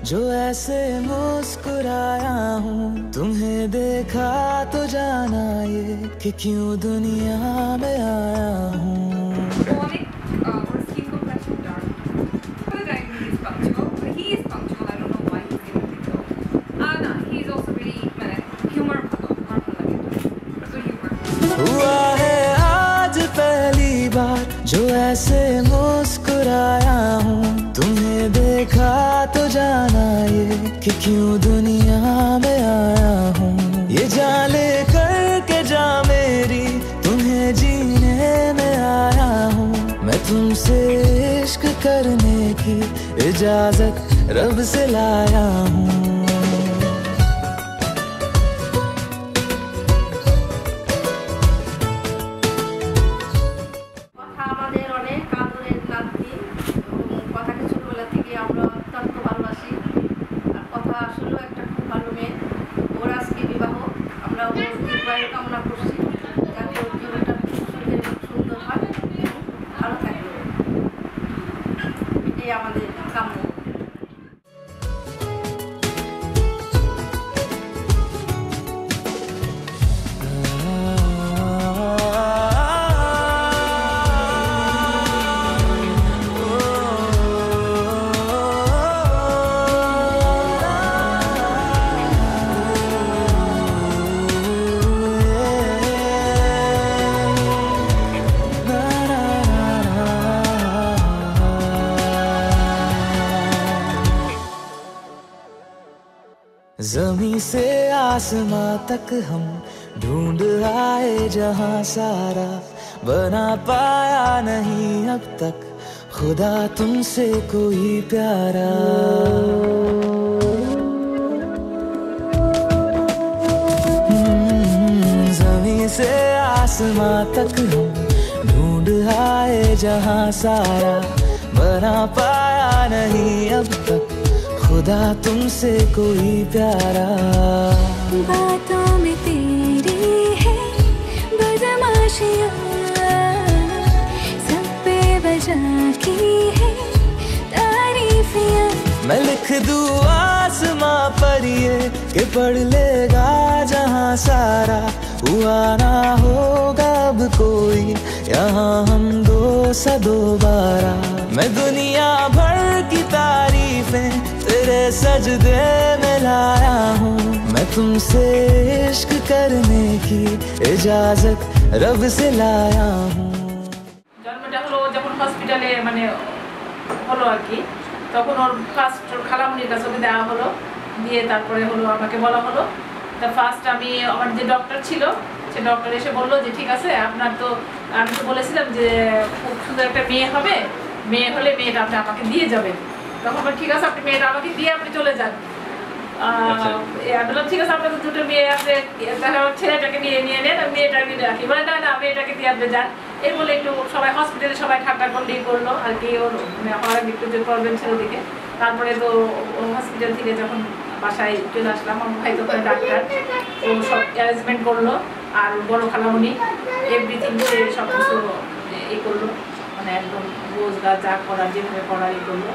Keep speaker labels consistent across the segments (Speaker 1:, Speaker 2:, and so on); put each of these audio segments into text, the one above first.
Speaker 1: जो ऐसे मुस्कुराया हूँ तुम्हें देखा तो जाना ये कि क्यों दुनिया में आया हूँ। हुआ है आज पहली बार जो ऐसे मुस्कुराया हूँ तुम्हें देखा तो जाना ये कि क्यों दुनिया में आया हूँ। ये जान ले करके जा मेरी तुम्हें जीने में आया हूँ। मैं तुमसे इश्क करने की इजाजत रब से लाया हूँ। ज़मीं से आसमां तक हम ढूंढ आए जहां सारा बना पाया नहीं अब तक खुदा तुमसे कोई प्यारा। ज़मीं से आसमां तक हम ढूंढ आए जहां सारा बना पाया नहीं अब तक खुदा तुमसे कोई प्यारा।
Speaker 2: बातों में तेरी है बदमाशियाँ सब पे बजा की है तारीफियाँ।
Speaker 1: मैं लिख दूँ आसमां पर ये कि पढ़ लेगा जहाँ सारा हुआ ना होगा अब कोई यहाँ हम दो सा दोबारा। मैं दुनिया भर की तारीफें तेरे सजदे में लाया हूँ। मैं तुमसे इश्क करने की इजाजत रब से लाया हूँ।
Speaker 3: জন্মটা হলো যখন হসপিটালে মানে হলো আর কি তখন ওর ফার্স্ট খালামুনির কাছে ওকে দেওয়া হলো দিয়ে তারপরে হলো আমাকে বলা হলো তা ফার্স্ট আমি আমার যে ডক্টর ছিল সে ডক্টর এসে বললো যে ঠিক আছে আপনার তো আমি তো বলেছিলাম যে খুব সুন্দর একটা মেয়ে হবে মেয়ে হলে মেয়েটা আপনি আমাকে দিয়ে যাবেন। তখন ঠিক আছে আপনি মেয়েটা আমাকে দিয়ে আপনি চলে যান। বললাম ঠিক আছে আপনার তো দুটো মেয়ে আছে তাহলে ছেলেটাকে নিয়ে নেন মেয়েটাকে রাখি বলে না না মেয়েটাকে দিয়ে আপনি যান। এই বলে একটু সবাই হসপিটালে সবাই ঠাট্টা করলেই করলো আর কি ওর হওয়ার একটু যে প্রবলেম ছিল দিকে। তারপরে তো হসপিটাল থেকে যখন বাসায় চলে আসলাম আমার ভাই তো ডাক্তার ও সব অ্যারেঞ্জমেন্ট করলো আর বড় খালামুনি এভরিথিং সে সব কিছু এই করলো মানে একদম রোজগার যা করার যেভাবে করার এই করলো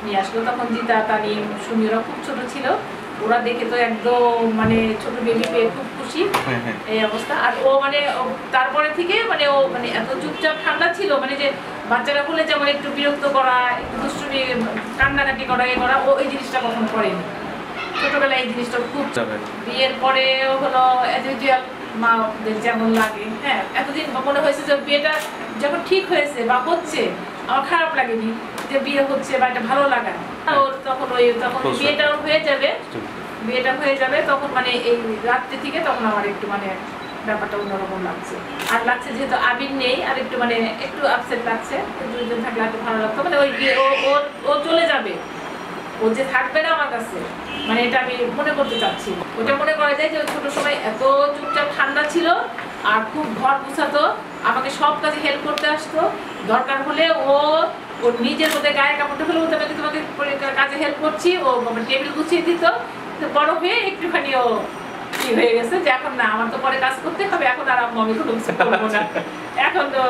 Speaker 3: নিয়ে আসলো। তখন জিতা তানিম সুমিরা খুব ছোট ছিল ওরা দেখে তো একদম মানে ছোট বেবি পেয়ে খুব খুশি এই অবস্থা। আর ও মানে তারপরে থেকে মানে ও মানে এত চুপচাপ ঠান্ডা ছিল মানে যে বাচ্চারা বলে যেমন একটু বিরক্ত করা একটু দুষ্টুমি কান্নাকাটি করা এ করা ও এই জিনিসটা কখনো করেনি ছোটবেলায় এই জিনিসটা খুব। বিয়ের পরে হলো অ্যাজ ইউজুয়াল মাদের যেমন লাগে হ্যাঁ এতদিন মনে হয়েছে যে বিয়েটা যখন ঠিক হয়েছে বা হচ্ছে আমার খারাপ লাগেনি যে বিয়ে হচ্ছে বা এটা ভালো লাগা ওর তখন ওই তখন বিয়েটা হয়ে যাবে তখন মানে এই রাত্রি থেকে তখন আমার একটু মানে ব্যাপারটা অন্যরকম লাগছে। আর লাগছে যেহেতু আবির নেই, আর একটু মানে একটু আপসেট লাগছে, দুইজন থাকলে একটু ভালো লাগতো। মানে ওই ও চলে যাবে, ও যে থাকবে না আমার কাছে, মানে এটা আমি মনে করতে চাচ্ছি। ওটা মনে করা যায় যে ছোট সময় এত চুপচাপ ঠান্ডা ছিল, আর খুব ঘর গুছাতো, আমাকে সব কাজে হেল্প করতে আসতো, দরকার হলে ওর নিজের মধ্যে গায়ে কাপড়টা ফেলে বলতে আমি তোমাকে কাজে হেল্প করছি, ও টেবিল গুছিয়ে দিত। বড় হয়ে একটুখানি ও কি হয়ে গেছে যে এখন না, আমার তো পরে কাজ করতে হবে, এখন আর আমি কোনো কিছু করবো না। এখন তো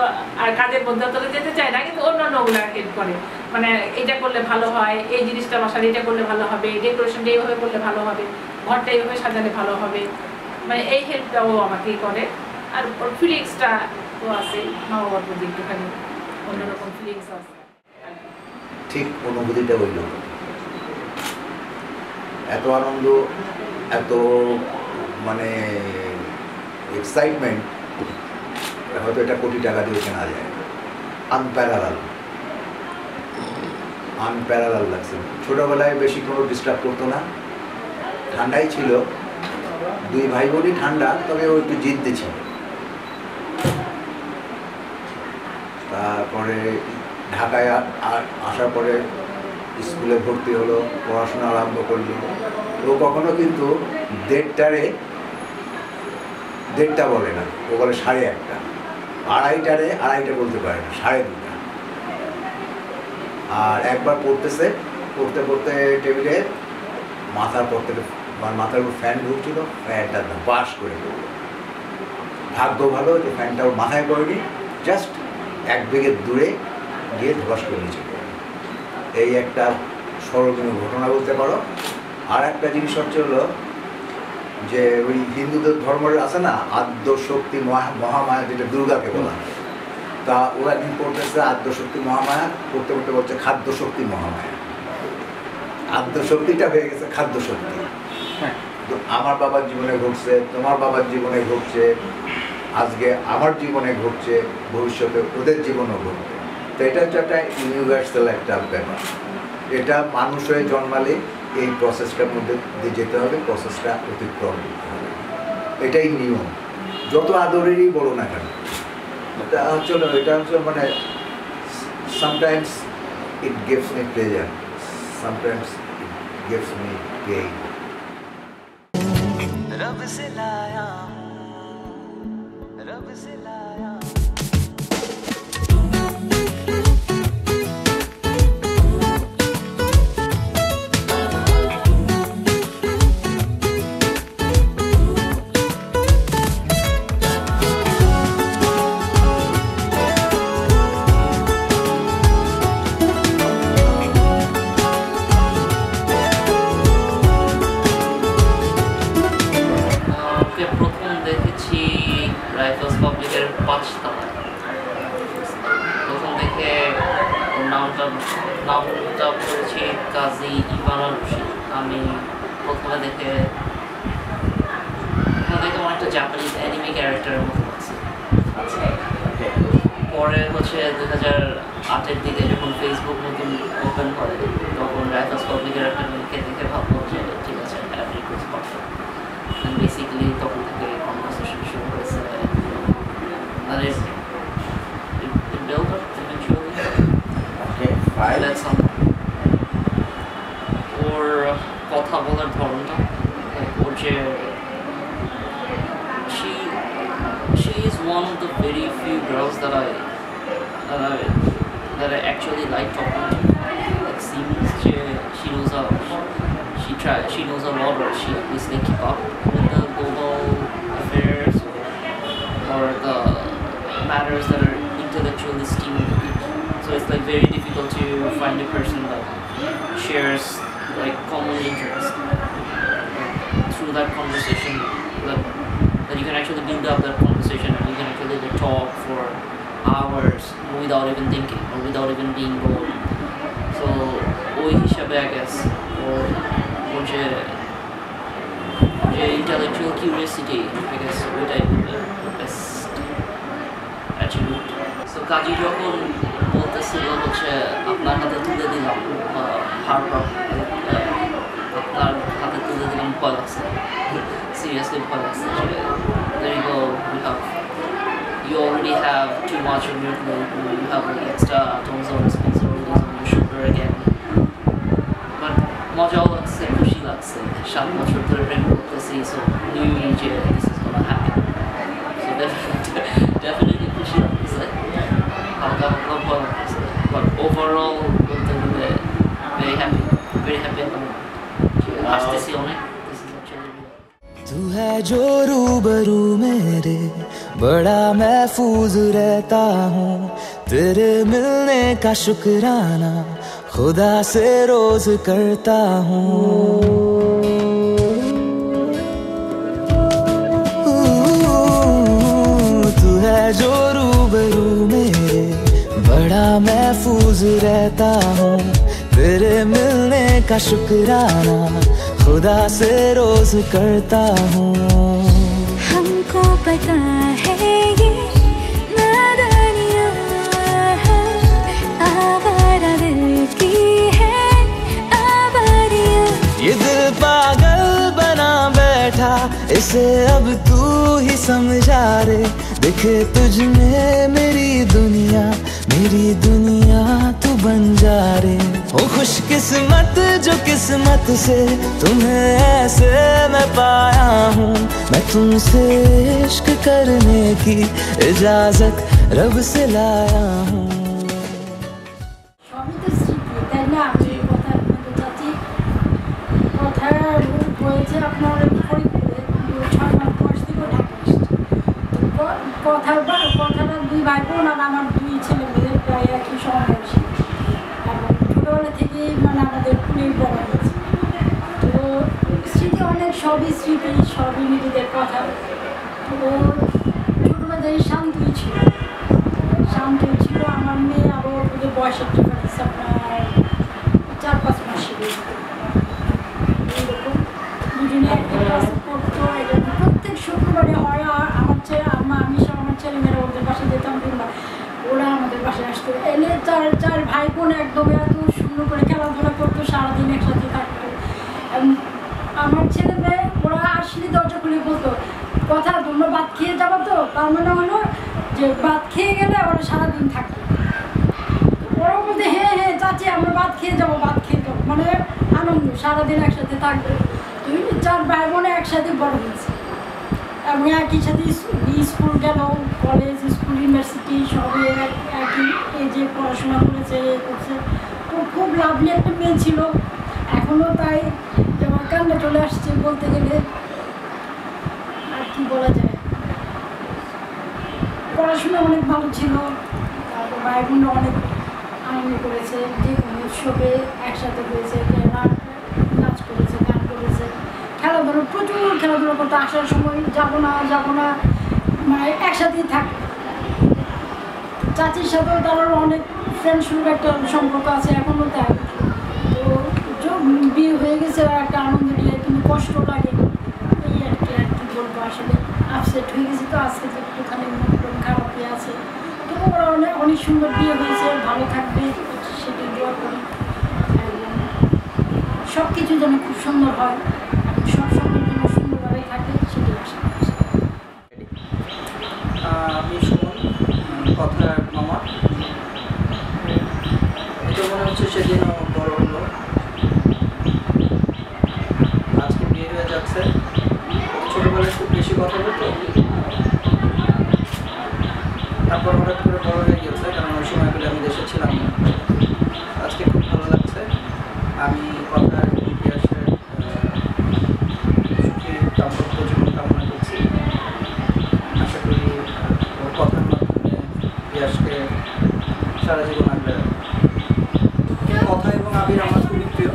Speaker 3: আর কাজের মধ্যে তোলে যেতে চায় না, কিন্তু অন্যান্য ওগুলো হেল্প করে। মানে এটা করলে ভালো হয়, এই জিনিসটা বাসার এটা করলে ভালো হবে, ডেকোরেশনটা এইভাবে করলে ভালো হবে, ঘরটা এইভাবে সাজালে ভালো হবে, মানে এই হেল্পটাও আমাকেই করে। আর ওর ফিলিংসটা তো আছে, মা বাবার প্রতি একটুখানি অন্যরকম ফিলিংস আছে।
Speaker 4: ঠিক অনুভূতিটা হইল, এত আনন্দ, এত মানে এক্সাইটমেন্ট, হয়তো এটা কোটি টাকা দিয়ে কেনা যায়। আনপ্যারালাল লাগছে। ছোটবেলায় বেশি কোনো ডিস্টার্ব করতো না, ঠান্ডাই ছিল, দুই ভাই বোনই ঠান্ডা, তবে ও একটু জিদ্দি ছিল। তারপরে ঢাকায় আসার পরে স্কুলে ভর্তি হলো, পড়াশোনা আরম্ভ করলো। ও কখনো কিন্তু দেড়টা বলে না, ও বলে 1:30। আড়াইটা বলতে পারে না, 2:30। আর একবার পড়তে টেবিলে মাথার উপর ফ্যান ঢুকছিল, ফ্যানটা বাস করে পড়লো। ভাগ্য ভালো যে ফ্যানটা ওর মাথায় পড়েনি, জাস্ট 1 বিঘে দূরে গিয়ে ধস করে নিচে পড়ে। এই একটা স্মরণীয় ঘটনা বলতে পারো। আর একটা জিনিস হচ্ছে হলো যে ওই হিন্দুদের ধর্মের আছে না আদ্যশক্তি মহামায়া, যেটা দুর্গাকে বলা হয়, তা ওরা একদিন পড়তেছে আদ্যশক্তি মহামায়া, পড়তে বলছে খাদ্যশক্তি মহামায়া। আদ্যশক্তিটা হয়ে গেছে খাদ্যশক্তি। তো আমার বাবার জীবনে ঘটছে, তোমার বাবার জীবনে ঘটছে, আজকে আমার জীবনে ঘটছে, ভবিষ্যতে ওদের জীবনেও ঘটবে। তো এটা হচ্ছে একটা ইউনিভার্সাল একটা ব্যাপার। এটা মানুষ হয়ে জন্মালে এই প্রসেসটার মধ্যে দিয়ে যেতে হবে, প্রসেসটা অতিক্রম করতে হবে। এটাই নিয়ম, যত আদরেরই বলো না কেন। এটা হচ্ছে মানে sometimes it gives me pleasure, sometimes it gives me pain.
Speaker 1: रब से लाया रब से लाया
Speaker 5: রাইফেলস পাবলিকের 5 তলায়। প্রথম দেখে নামটা পড়েছি কাজী ইবানুল রশিদ। আমি প্রথমে দেখে অনেকটা জাপানিজ অ্যানিমে ক্যারেক্টারের মতো লাগছে। পরে হচ্ছে 2008-এর দিকে যখন ফেসবুক নতুন ওপেন করে, তখন রাইফেলস পাবলিকের একটা মেয়েকে দেখে ভাবলো যে ঠিক আছে, বেসিক্যালি তখন থেকে কনভারসেশন শুরু হয়েছে। আর it built up eventually.
Speaker 4: Okay, fine.
Speaker 5: ওর কথা বলার ধরনটা, ওর যে she is one of the very few girls that I actually like talking to. It seems she knows a lot, or she at least keep up with the global affairs or the matters that are intellectually stimulating. So it's like very difficult to find a person that shares like common interest. Through that conversation, that you can actually build up that conversation, and you can actually talk for hours without even thinking or without even being bored. So ওই হিসাবে I guess ওর যে intellectual curiosity, I guess ওইটাই best attribute. So কাজী যখন বলতেছিল হচ্ছে আপনার হাতে তুলে দিলাম আপনার হাতে তুলে দিলাম, ভয় লাগছে, সিরিয়াসলি ভয় লাগছে। There you go, you already have too much on your plate, you have like extra tons of responsibilities on your shoulder again. But মজাও লাগছে, খুশি লাগছে, 7 বছর ধরে প্রেম করতেছি, so knew যে this is gonna happen. So definitely খুশি লাগছে, হালকা হালকা ভয় লাগছে, but overall বলতে গেলে very happy এখন আসতেছি অনেক. This is actually
Speaker 1: तू है जो रूबरू मेरे, बड़ा महफूज रहता हूँ, तेरे मिलने का शुक्राना खुदा से रोज करता हूँ. तू है जो रूबरू मेरे, बड़ा महफूज रहता हूँ, तेरे मिलने का शुक्राना खुदा से रोज करता हूँ.
Speaker 2: हमको पता है ये नादानियाँ है, आवारा दिल की है आवारियाँ.
Speaker 1: ये दिल पागल बना बैठा, इसे अब तू ही समझा रे, दिखे तुझ में मेरी दुनिया तू बन जा रे. ओ खुशकिस्मत जो किस्मत से तुम्हें ऐसे मैं पाया हूँ, मैं तुमसे इश्क करने की इजाजत रब से लाया हूँ.
Speaker 6: সবই তো স্মৃতি, তাই না? আমি কথা বলতে চাচ্ছি, কথা বলছে আপনার ফরিদপুরে 6 মাস বয়স থেকে ঢাকা আসছে। কথাটা 2 ভাই বোন আর আমার 2 ছেলে মেয়ে প্রায় একই সময় বয়সী, এবং ছোটোবেলা থেকেই মানে আমাদের খুবই বড় হয়েছে। তো স্মৃতি অনেক, সবই স্মৃতি, সবই নিজেদের কথা। তো ছোটোবেলায় শান্তই ছিল, আমার মেয়ে আরও ওদের বয়সের ডিফারেন্স আপনার 4-5 মাসের এইরকম। দুজনে একটা ক্লাসে পড়তো, প্রত্যেক শুক্রবারে হয় আমার ছেলেমেয়েরা ওদের বাসায় যেতাম, কিংবা ওরা আমাদের বাসায় আসতো। এলে চার ভাই বোন একদম এত সুন্দর করে খেলাধুলা করতো, সারাদিন একসাথে থাকতো। আমার ছেলে মেয়ে ওরা আসলে দরজা খুলে বলতো, কথা তোমরা ভাত খেয়ে যাবো তো, তার মানে হলো যে ভাত খেয়ে গেলে ওরা সারাদিন থাকতো। ওরা বলতে হ্যাঁ চাচি আমরা ভাত খেয়ে যাবো, মানে আনন্দ, সারাদিন একসাথে থাকবে। 4 ভাই বোনে একসাথে বড় হয়েছে, এবং একই সাথে স্কুল গেল, কলেজ, স্কুল, ইউনিভার্সিটি সবে একই এজে পড়াশোনা করেছে, করছে। তো খুব লাভলি একটা মেয়ে ছিল, এখনও তাই। আমার কান্না চলে আসছে বলতে গেলে, আর কি বলা যায়। পড়াশোনা অনেক ভালো ছিল, তারপর ভাই বোনরা অনেক আনন্দ করেছে, যে কোনো উৎসবে একসাথে হয়েছে, নাচ করেছে, গান করেছে, প্রচুর খেলাধুলা করতে। আসার সময় যাবো না মানে একসাথেই থাকে। চাচির সাথেও তার অনেক ফ্রেন্ডশিপ একটা সম্পর্ক আছে, এখনও তাই। তো বিয়ে হয়ে গেছে, একটা আনন্দ নিয়ে, কিন্তু কষ্ট লাগে, এই আর কি বলবো। আসলে আপসেট হয়ে গেছে, তো আজকে তো একটুখানি মন খারাপই আছে। তো ওরা অনেক সুন্দর বিয়ে হয়েছে, ভালো থাকবে সেটাই দোয়া করি। সব কিছু যেন খুব সুন্দর হয়, সব সময় যেন সুন্দরভাবে থাকে, সেটাই আশা করছি।
Speaker 7: আমি সুমন, কথার মামা। এটা মনে হচ্ছে সেদিনও বড় হলো, আজকে বিয়ে হয়ে যাচ্ছে। ছোটোবেলায় খুব বেশি কথা বলতো, তারপর হঠাৎ করে বড় হয়ে গিয়েছে, কারণ ওই সময়গুলো আমি দেশে ছিলাম না। আজকে খুব ভালো লাগছে। আমি কথার ইতিহাসের সুখী দাম্পত্য জীবন কামনা করছি। আশা করি ওর কথার মাধ্যমে ইতিহাসকে সারা জীবন আগলে রাখবে। কথা এবং আবির আমার খুবই প্রিয়।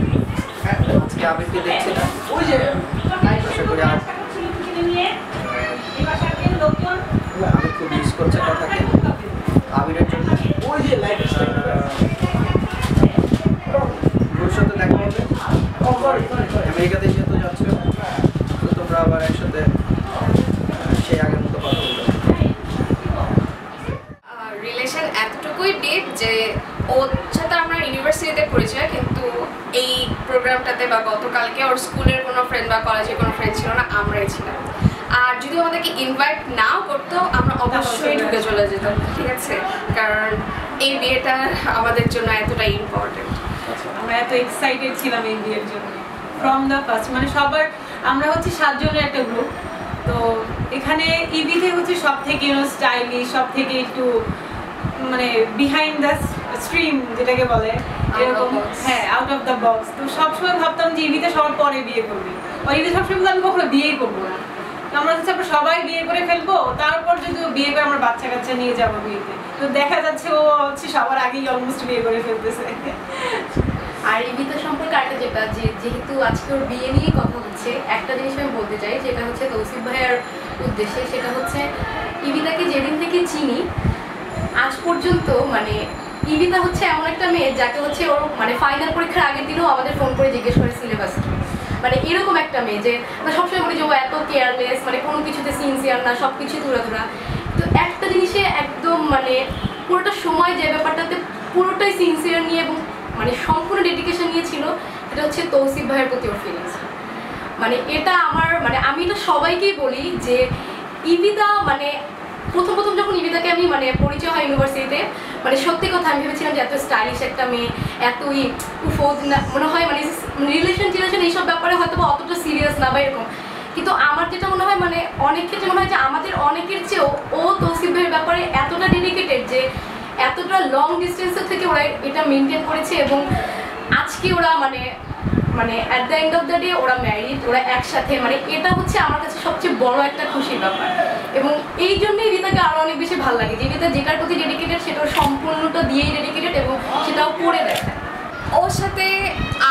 Speaker 7: আজকে আবিরকে দেখছি না, আশা করি আমি খুব মিস করছে কথাকে। আবিরের জন্য ভবিষ্যতে দেখা হবে। আমেরিকাতে যেহেতু যাচ্ছ, তো তোমরা আবার একসাথে সেই আগের মতো কথা বলবে।
Speaker 8: রিলেশন এতটুকুই ডিপ যে ওর সাথে আমরা ইউনিভার্সিটিতে পরিচয়, কিন্তু এই প্রোগ্রামটাতে বা গতকালকে ওর স্কুলের কোনো ফ্রেন্ড বা কলেজের কোনো ফ্রেন্ড ছিল না, আমরাই ছিলাম। আর যদি আমাদেরকে ইনভাইট নাও করতো আমরা অবশ্যই ঢুকে চলে যেতাম, ঠিক আছে, কারণ এই বিয়েটা আমাদের জন্য এতটাই ইম্পর্টেন্ট।
Speaker 3: আমরা এত এক্সাইটেড ছিলাম এই বিয়ের জন্য ফ্রম দ্য ফার্স্ট, মানে সবার আমরা হচ্ছে 7 জনের একটা গ্রুপ। তো এখানে ইভিতে হচ্ছে সব থেকে স্টাইলিশ, সব থেকে একটু মানে বিহাইন্ড দ্য স্ট্রিম যেটাকে বলে এরকম, হ্যাঁ আউট অফ দ্য বক্স। তো সবসময় ভাবতাম যে ইভিতে সবার পরে বিয়ে করবি, আর ইভিতে সবসময় আমি কখনো বিয়েই করবো না। আমরা হচ্ছে আমরা সবাই বিয়ে করে ফেলবো, তারপর যদি বিয়ে করে আমরা বাচ্চা কাচ্চা নিয়ে যাবো বিয়েতে। তো দেখা যাচ্ছে ও হচ্ছে সবার আগেই অলমোস্ট বিয়ে করে ফেলতেছে।
Speaker 9: আর ইভিতা সম্পর্কে আরেকটা যেটা যেহেতু আজকে ওর বিয়ে নিয়ে কথা হচ্ছে, একটা জিনিস আমি বলতে চাই যেটা হচ্ছে তৌসিফ ভাইয়ার উদ্দেশ্যে, সেটা হচ্ছে ইভিতাকে যেদিন থেকে চিনি আজ পর্যন্ত মানে ইভিতা হচ্ছে এমন একটা মেয়ে যাকে হচ্ছে ওর মানে ফাইনাল পরীক্ষার আগের দিনও আমাদের ফোন করে জিজ্ঞেস করে সিলেবাস কি, মানে এরকম একটা মেয়ে যে সবসময় বলি যে ও এত কেয়ারলেস, মানে কোনো কিছুতে সিনসিয়ার না, সব কিছু ধরা ধরা। তো একটা জিনিসে একদম মানে পুরোটা সময় যে ব্যাপারটাতে পুরোটাই সিনসিয়ার নিয়ে এবং মানে সম্পূর্ণ ডেডিকেশন নিয়েছিল, এটা হচ্ছে তৌসিফ ভাইয়ের প্রতি ওর ফিলিংস। মানে এটা আমার মানে আমি এটা সবাইকেই বলি যে ইভিতা মানে প্রথম যখন ইভিতাকে আমি মানে পরিচয় হয় ইউনিভার্সিটিতে, মানে সত্যি কথা আমি ভেবেছিলাম যে এত স্টাইলিশ একটা মেয়ে, এতই মনে হয় মানে রিলেশন এইসব ব্যাপারে হয়তো বা অতটা সিরিয়াস না বা এরকম। কিন্তু আমার যেটা মনে হয় মানে অনেক ক্ষেত্রে মনে হয় যে আমাদের অনেকের চেয়েও ও তৌসিফ ভাইয়ের ব্যাপারে এতটা ডেডিকেটেড যে এতটা লং ডিস্টেন্সের থেকে ওরা এটা মেনটেন করেছে এবং আজকে ওরা মানে at the end of the day ওরা ম্যারিড, ওরা একসাথে, মানে এটা হচ্ছে আমার কাছে সবচেয়ে বড় একটা খুশির ব্যাপার। এবং এই জন্যই ইভিতাকে আরও অনেক বেশি ভালো লাগে যে ইভিতা যেটার প্রতি ডেডিকেটেড সেটা সম্পূর্ণটা দিয়েই ডেডিকেটেড এবং সেটাও করে দেখায়।
Speaker 8: ওর সাথে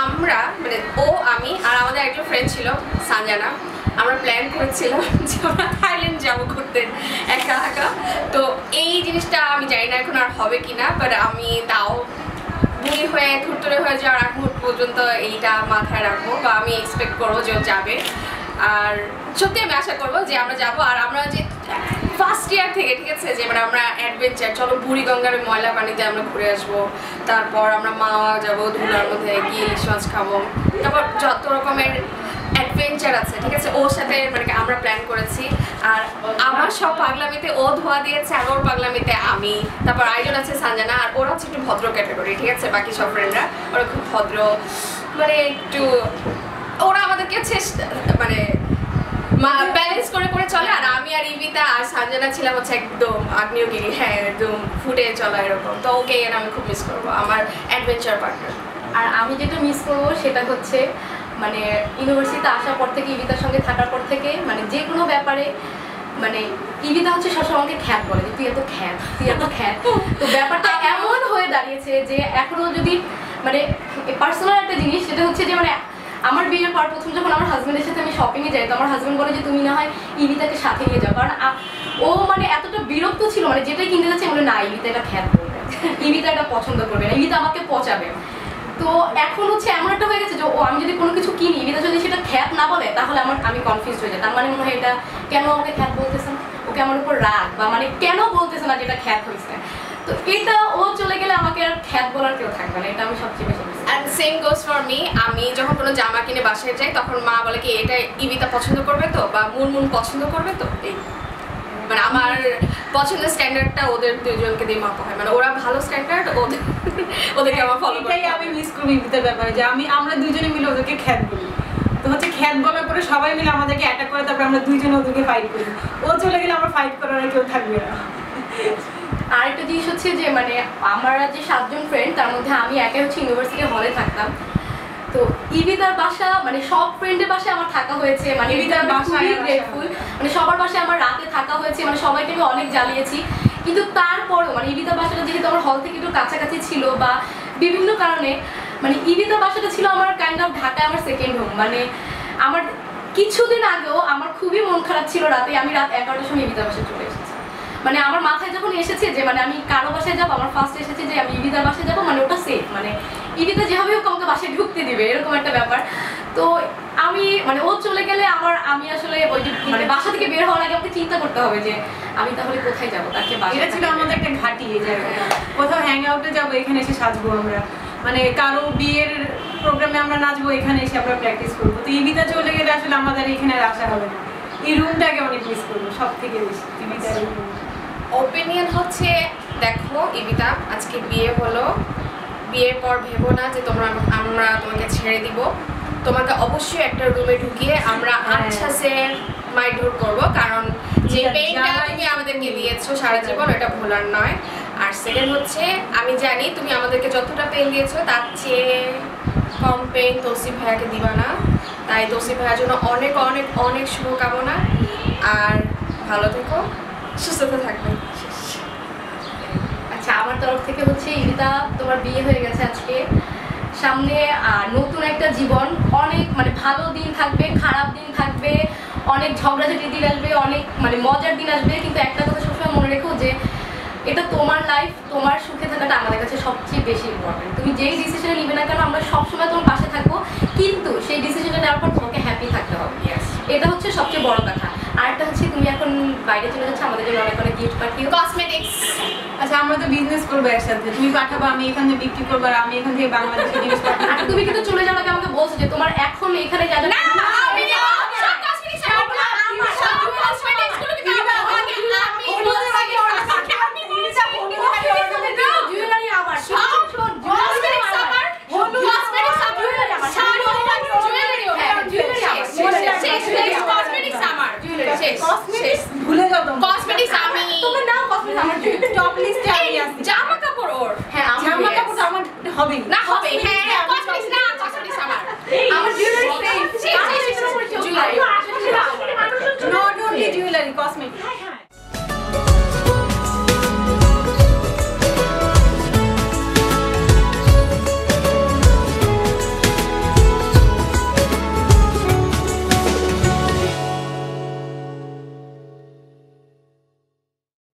Speaker 8: আমরা মানে ও, আমি আর আমাদের একটা ফ্রেন্ড ছিল সানজানা, আমরা প্ল্যান করেছিলাম যে আমরা থাইল্যান্ড যাবো ঘুরতে একা একা। তো এই জিনিসটা আমি জানি না এখন আর হবে কিনা, বাট আমি তাও বুড়ি হয়ে থুরথুরে হয়ে যাওয়ার আগ মুহূর্ত পর্যন্ত এইটা মাথায় রাখবো বা আমি এক্সপেক্ট করবো যে ও যাবে। আর সত্যি আমি আশা করবো যে আমরা যাবো। আর আমরা যে ফার্স্ট ইয়ার থেকে, ঠিক আছে, যে মানে আমরা অ্যাডভেঞ্চার, চলো বুড়িগঙ্গার ময়লা পানিতে আমরা ঘুরে আসবো, তারপর আমরা মাওয়া যাবো, ধুলার মধ্যে গিয়ে ইলিশ মাছ খাবো, তারপর যত রকমের অ্যাডভেঞ্চার আছে, ঠিক আছে, ওর সাথে মানে আমরা প্ল্যান করেছি। আর আমার সব পাগলামিতে ও ধোয়া দিয়েছে আর ওর পাগলামিতে আমি, তারপর আরেকজন আছে সানজানা, আর ওরা হচ্ছে একটু ভদ্র ক্যাটাগরি, ঠিক আছে, বাকি সব ফ্রেন্ডরা ওরা খুব ভদ্র, মানে একটু ওরা আমাদেরকে হচ্ছে মানে ব্যালেন্স করে করে চলে। আর আমি আর ইভিতা আর সানজানা ছিলাম হচ্ছে একদম আগ্নেয়গিরি, হ্যাঁ একদম ফুটে চলা এরকম। তো ওকে আমি খুব মিস করবো, আমার অ্যাডভেঞ্চার পার্টনার।
Speaker 9: আর আমি যেটা মিস করবো সেটা হচ্ছে মানে ইউনিভার্সিটিতে আসার পর থেকে ইভিতার সঙ্গে থাকার পর থেকে মানে যে কোনো ব্যাপারে মানে ইভিতা হচ্ছে সবসময় আমাকে খ্যাত বলে যে তুই এত খ্যাত। তো ব্যাপারটা এমন হয়ে দাঁড়িয়েছে যে এখনো যদি মানে পার্সোনাল একটা জিনিস সেটা হচ্ছে যে মানে আমার বিয়ের পর প্রথম যখন আমার হাজব্যান্ডের সাথে আমি শপিংয়ে যাই তো আমার হাজব্যান্ড বলে যে তুমি না হয় ইভিতাকে সাথে নিয়ে যাও, কারণ ও মানে এতটা বিরক্ত ছিল মানে যেটাই কিনতে যাচ্ছে বলে না ইভিতা এটা খ্যাত করবে, ইভিতা এটা পছন্দ করবে না, ইভিতা আমাকে পচাবে। তো এখন হচ্ছে এমন একটা হয়ে গেছে যে ও আমি যদি কোনো কিছু কিনি ইভিতা যদি সেটা খ্যাত না বলে তাহলে আমি কনফিউজ হয়ে যাই, তার মানে মনে হয় এটা কেন আমাকে খ্যাত বলতেছে না, ওকে আমার উপর রাগ বা মানে কেন বলতেছে না যেটা খ্যাত হয়েছে। তো এটা ও চলে গেলে আমাকে আর খ্যাত বলার কেউ থাকবে না, এটা আমি সবচেয়ে বেশি।
Speaker 8: And same goes for me, আমি যখন কোনো জামা কিনে বাসায় যাই তখন মা বলে কি এটা ইভিতা পছন্দ করবে তো বা মুনমুন পছন্দ করবে তো, এই মানে আমার পছন্দের স্ট্যান্ডার্ডটা ওদের দুজনকে দিয়ে মাপা হয়, মানে ওরা ভালো স্ট্যান্ডার্ড ওদেরকে আমার ফলো করতে।
Speaker 3: এটাই আমি মিস করি ইভিতার ব্যাপারে যে আমরা দুজনে মিলে ওদেরকে খ্যাত বলি। তো হচ্ছে খ্যাত বলার পরে সবাই মিলে আমাদেরকে অ্যাটাক করে, তারপরে আমরা দুইজনে ওদেরকে ফাইট করি, ও চলে গেলে আমার ফাইট করার কেউ থাকবে না।
Speaker 9: আরেকটা জিনিস হচ্ছে যে মানে আমরা যে 7 জন ফ্রেন্ড তার মধ্যে আমি একাই হচ্ছে ইউনিভার্সিটি হলে থাকতাম। তো ইভিতার বাসা মানে সব ফ্রেন্ডের বাসায় আমার থাকা হয়েছে, মানে ইভিতার বাসায় গ্রেটফুল, মানে সবার বাসায় আমার রাতে থাকা হয়েছে, মানে সবাইকে আমি অনেক জ্বালিয়েছি। কিন্তু তারপরেও মানে ইভিতার বাসাটা যেহেতু আমার হল থেকে একটু কাছাকাছি ছিল বা বিভিন্ন কারণে মানে ইভিতার বাসাটা ছিল আমার কাইন্ড অফ ঢাকায় আমার সেকেন্ড হোম। মানে আমার কিছুদিন আগেও আমার খুবই মন খারাপ ছিল রাতে, আমি রাত 11টার সময় ইভিতার বাসায় চলে এসেছি। মানে আমার মাথায় যখন এসেছে যে মানে আমি কারো বাসায় যাবো, আমার ফার্স্ট এসেছে যে আমি ইভিতার বাসায় যাবো, মানে ওটা সেফ, মানে ইভিতা যেভাবে হোক আমাকে বাসায় ঢুকতে দিবে এরকম একটা ব্যাপার। তো আমি মানে ও চলে গেলে আমি আসলে ওই যে মানে বাসা থেকে বের হওয়ার আগে আমাকে চিন্তা করতে হবে যে আমি তাহলে কোথায় যাবো, তাকে
Speaker 3: এটা ছিল আমাদের একটা ঘাঁটি, এই জায়গাটা কোথাও হ্যাং আউটে যাবো, এখানে এসে সাজবো আমরা, মানে কারো বিয়ের প্রোগ্রামে আমরা নাচবো, এখানে এসে আমরা প্র্যাকটিস করবো। তো ইভিতা চলে গেলে আসলে আমাদের এখানে আর আসা হবে না,
Speaker 10: এই রুমটাকে অনেক মিস করবো সব থেকে বেশি ইবিতার এই room।
Speaker 8: ওপিনিয়ন হচ্ছে দেখো ইবিতা আজকে বিয়ে হলো, বিয়ের পর ভেবো না যে আমরা তোমাকে ছেড়ে দিব। তোমাকে অবশ্যই একটা রুমে ঢুকিয়ে আমরা আচ্ছা সে মাইডোর করবো, কারণ যে পেইনটা তুমি আমাদেরকে দিয়েছো সারা জীবন এটা ভোলার নয়। আর সেকেন্ড হচ্ছে আমি জানি তুমি আমাদেরকে যতটা পেইন দিয়েছো তার চেয়ে কম পেইন তৌসিফ ভাইয়াকে দিবা না। তাই তৌসিফ ভাইয়ার জন্য অনেক অনেক অনেক শুভকামনা। আর ভালো থেকো, সুস্থতা থাকবে।
Speaker 9: আচ্ছা আমার তরফ থেকে হচ্ছে ইবিতা তোমার বিয়ে হয়ে গেছে আজকে, সামনে নতুন একটা জীবন, অনেক মানে ভালো দিন থাকবে, খারাপ দিন থাকবে, অনেক ঝগড়াঝাটির দিন আসবে, অনেক মানে মজার দিন আসবে, কিন্তু একটা কথা সবসময় মনে রেখো যে এটা তোমার লাইফ, তোমার সুখে থাকাটা আমাদের কাছে সবচেয়ে বেশি ইম্পর্টেন্ট। তুমি যেই ডিসিশনে নিবে না কেন আমরা সবসময় তোমার পাশে থাকবো, কিন্তু সেই ডিসিশনটা নেওয়ার পর তোমাকে হ্যাপি থাকতে হবে। এটা হচ্ছে সবচেয়ে বড় কথা। আরেকটা হচ্ছে তুমি এখন বাইরে চলে যাচ্ছ, আমাদের জন্য অনেক অনেক গিফট পাঠিও,
Speaker 8: কসমেটিক্স।
Speaker 10: আচ্ছা আমরা তো বিজনেস করবো একসাথে, তুমি পাঠাবো আমি এখান থেকে বিক্রি করবো আর আমি এখান থেকে বাংলাদেশে জিনিস পাঠাবো।
Speaker 9: আর তুমি কিন্তু চলে যাওয়ার আগে আমাকে বলছো যে তোমার এখন এখানে যা যা
Speaker 8: আমি যাব সব কসমেটিক্স আমার সব কসমেটিক্স গুলো কি আমি
Speaker 9: জুয়েলারি আমার
Speaker 8: সব কসমেটিক্স আমার কসমেটিক্স আমার জুয়েলারি আমার কসমেটিক্স আমার
Speaker 10: কসমেটিক্স ভুলে যাও তোমরা,
Speaker 8: কসমেটিক্স আমি
Speaker 9: তোমার নাম কসমেটিক্স আমার
Speaker 10: টপ লিস্টে আমি আছি।
Speaker 8: জামা কাপড় ওর
Speaker 9: হ্যাঁ
Speaker 10: জামা কাপড় আমার হবেই
Speaker 8: না হবে হ্যাঁ